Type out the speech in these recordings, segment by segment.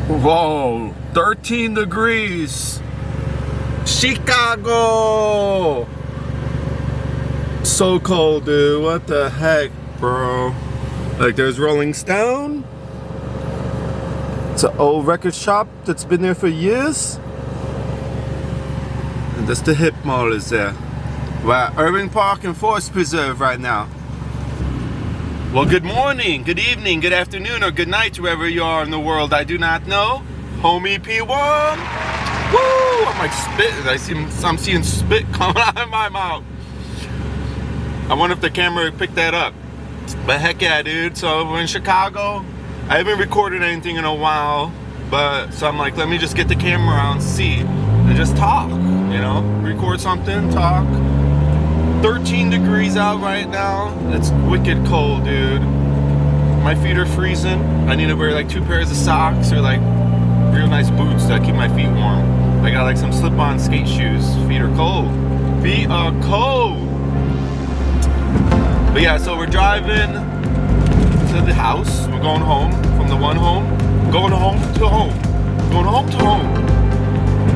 Whoa, 13 degrees. Chicago. So cold, dude. What the heck, bro? Like, there's Rolling Stone. It's an old record shop that's been there for years. And that's the hip mall is there. We're at Irving Park and Forest Preserve right now. Well, good morning, good evening, good afternoon, or good night, wherever you are in the world. I do not know. Homie P1. Woo! I'm like spitting. I'm seeing spit coming out of my mouth. I wonder if the camera picked that up. But heck yeah, dude. So we're in Chicago. I haven't recorded anything in a while, but so I'm like, let me just get the camera out and see and just talk, you know, record something, talk. 13 degrees out right now. It's wicked cold, dude. My feet are freezing. I need to wear like 2 pairs of socks or like real nice boots to keep my feet warm. I got like some slip-on skate shoes. Feet are cold. Feet are cold. But yeah, so we're driving to the house. We're going home from the one home. Going home to home. Going home to home.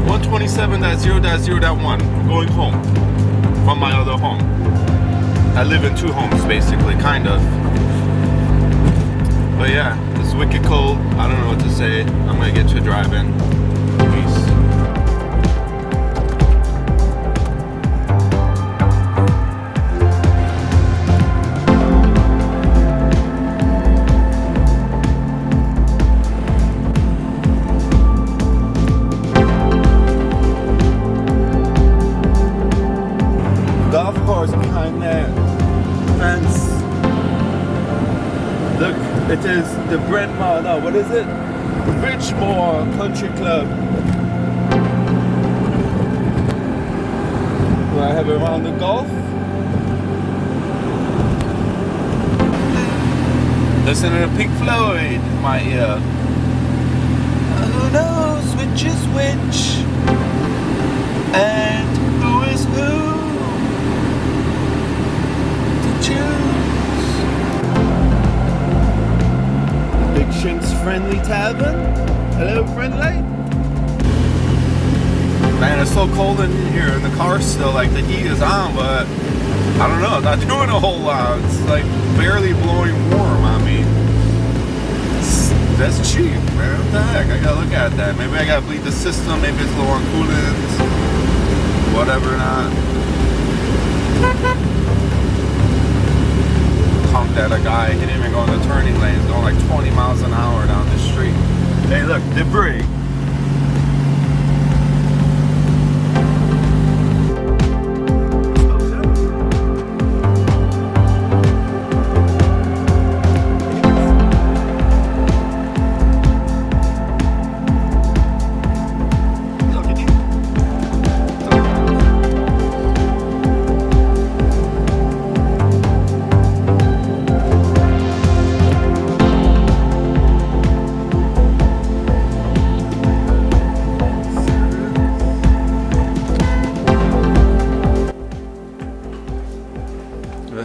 127.0.0.1. Going home from my other home. I live in 2 homes basically, kind of. But yeah, it's wicked cold. I don't know what to say. I'm gonna get to driving. Peace. Golf course behind that fence. Look, it is the Brent Mall. No, what is it? Bridgemore Country Club. Do I have a round of golf? Listen to the Pink Floyd in my ear. Who knows which is which? And who is who? Big Shink's Friendly Tavern. Hello, friendly. Man, it's so cold in here in the car still. Like, the heat is on, but I don't know. It's not doing a whole lot. It's like barely blowing warm on me. That's cheap, man. What the heck? I gotta look at that. Maybe I gotta bleed the system. Maybe it's low on coolants. Whatever, not. Conked at a guy. He didn't even go in the turning lanes, going like 20 miles an hour down the street. Hey, look, debris.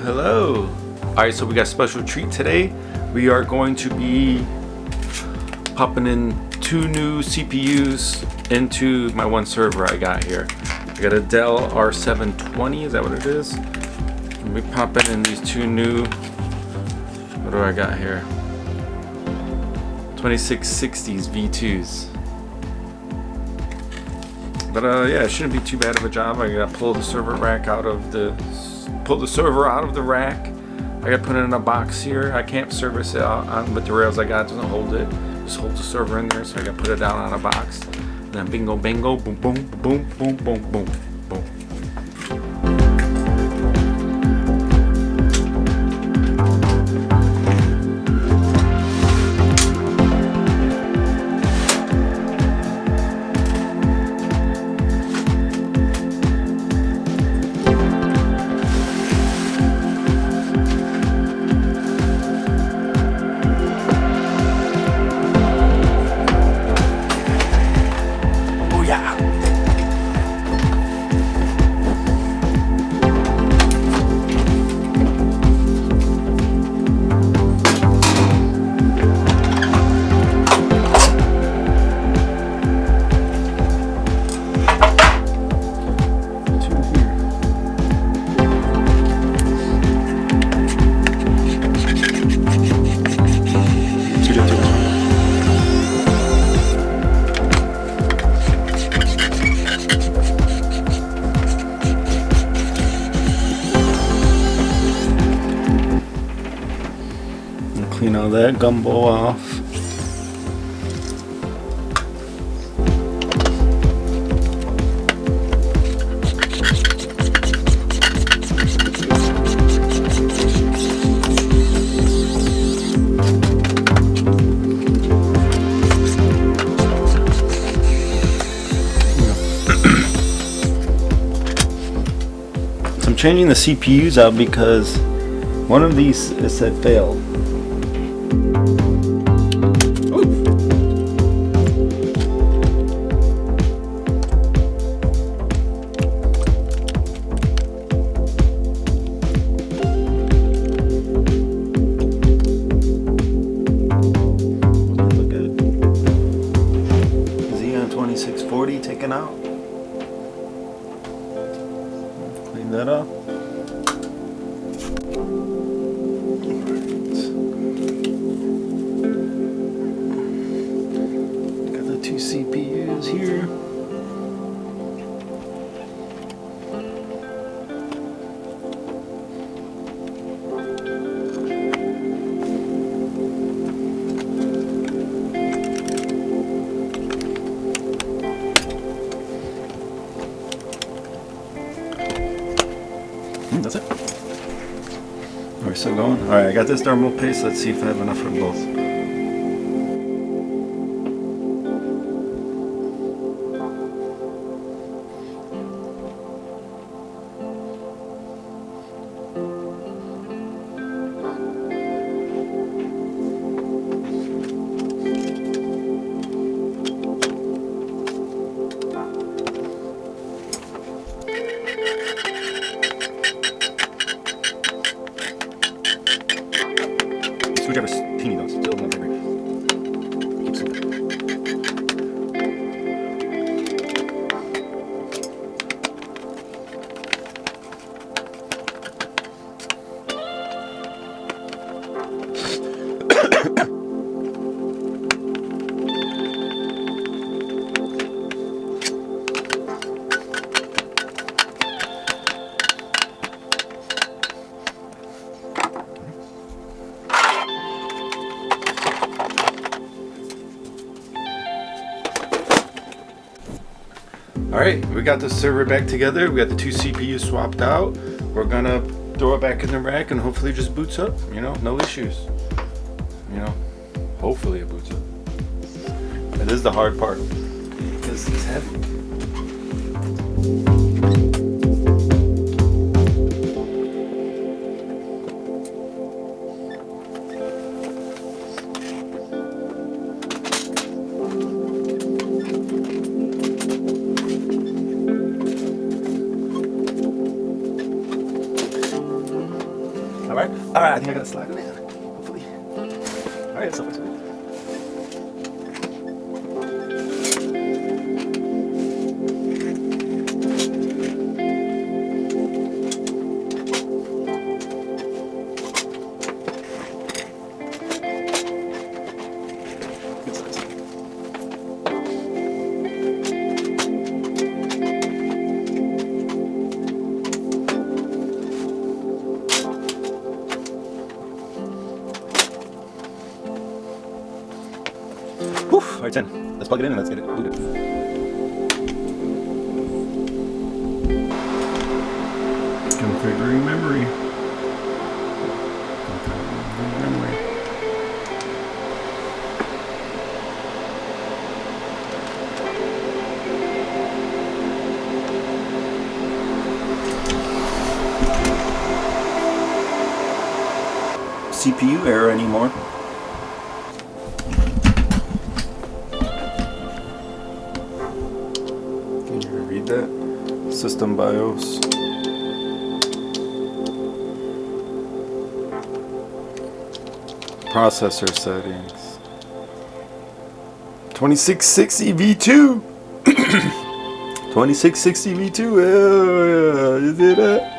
Hello. Alright, so we got a special treat today. We are going to be popping in 2 new CPUs into my one server I got here. I got a Dell R720, is that what it is? And we popping in these 2 new, what do I got here? 2660s V2s. But yeah, it shouldn't be too bad of a job. I gotta pull the server out of the rack. I gotta put it in a box here. I can't service it on with the rails I got. It doesn't hold it. Just holds the server in there. So I gotta put it down on a box. And then bingo, bango, boom, boom, boom, boom, boom, boom, boom. Now that gumbo off. So I'm changing the CPUs out because one of these is said failed. Look good. Xeon 2640 taken out. Clean that up. Two CPUs here. That's it. Are we still going? Alright, I got this thermal paste. Let's see if I have enough for both. Screwdriver's teeny though, still not very big. Keep simple. Alright, we got the server back together. We got the two CPUs swapped out. We're gonna throw it back in the rack and hopefully it just boots up. You know, no issues. You know, hopefully it boots up. That is the hard part because it's heavy. Alright, I think I got it sliding in, hopefully. Alright, so far so good. Good size. Alright, 10. Let's plug it in and let's get it booted. Configuring memory. Configuring memory. CPU error anymore. Read that. System BIOS. Processor settings. 2660 V2. 2660 V2. You see that?